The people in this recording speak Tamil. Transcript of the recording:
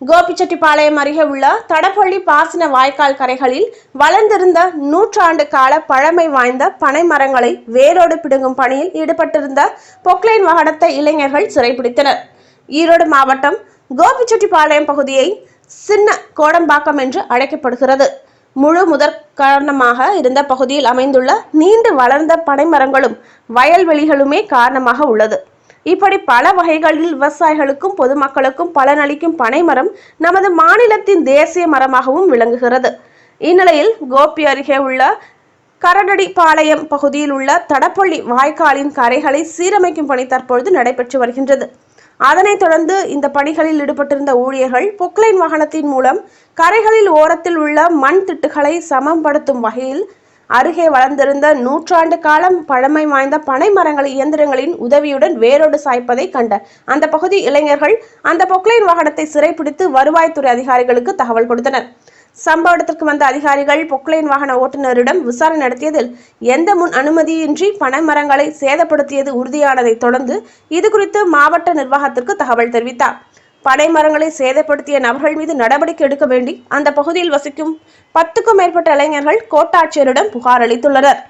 கோபிச்செட்டிப்பாளையம் அருகே உள்ள தடப்பள்ளி பாசன வாய்க்கால் கரைகளில் வளர்ந்திருந்த 100 ஆண்டு கால பழமை வாய்ந்த பனை மரங்களை வேரோடு பிடுங்கும் பணியில் ஈடுபட்டிருந்த பொக்லைன் வாகனத்தை இளைஞர்கள் சிறைபிடித்தனர். ஈரோடு மாவட்டம் கோபிச்செட்டிப்பாளையம் பகுதியை சின்ன கோடம்பாக்கம் என்று அழைக்கப்படுகிறது. முழு முதற் காரணமாக இருந்த பகுதியில் அமைந்துள்ள நீண்டு வளர்ந்த பனைமரங்களும் வயல்வெளிகளுமே காரணமாக உள்ளது. இப்படி பல வகைகளில் விவசாயிகளுக்கும் பொதுமக்களுக்கும் பலனளிக்கும் பனைமரம் நமது மாநிலத்தின் தேசிய மரமாகவும் விளங்குகிறது. இந்நிலையில் கோபி அருகே உள்ள கரடடிப்பாளையம் பகுதியில் உள்ள தடப்பள்ளி வாய்க்காலின் கரைகளை சீரமைக்கும் பணி தற்பொழுது நடைபெற்று வருகின்றது. அதனைத் தொடர்ந்து இந்த பணிகளில் ஈடுபட்டிருந்த ஊழியர்கள் பொக்லைன் வாகனத்தின் மூலம் கரைகளில் ஓரத்தில் உள்ள மண் திட்டுகளை சமப்படுத்தும் வகையில் அருகே வளர்ந்திருந்த 100 ஆண்டு காலம் பழமை வாய்ந்த பனை மரங்களை இயந்திரங்களின் உதவியுடன் வேரோடு சாய்ப்பதை கண்ட அந்த பகுதி இளைஞர்கள் அந்த பொக்லைன் வாகனத்தை சிறைப்பிடித்து வருவாய்த்துறை அதிகாரிகளுக்கு தகவல் கொடுத்தனர். சம்பவ இடத்திற்கு வந்த அதிகாரிகள் பொக்லைன் வாகன ஓட்டுநரிடம் விசாரணை நடத்தியதில் எந்த முன் அனுமதியின்றி பனை மரங்களை சேதப்படுத்தியது உறுதியானதை தொடர்ந்து இதுகுறித்து மாவட்ட நிர்வாகத்திற்கு தகவல் தெரிவித்தார். பனை மரங்களை சேதப்படுத்திய நபர்கள் மீது நடவடிக்கை எடுக்க வேண்டி அந்த பகுதியில் வசிக்கும் 10க்கும் மேற்பட்ட இளைஞர்கள் கோட்டாட்சியரிடம் புகார் அளித்துள்ளனர்.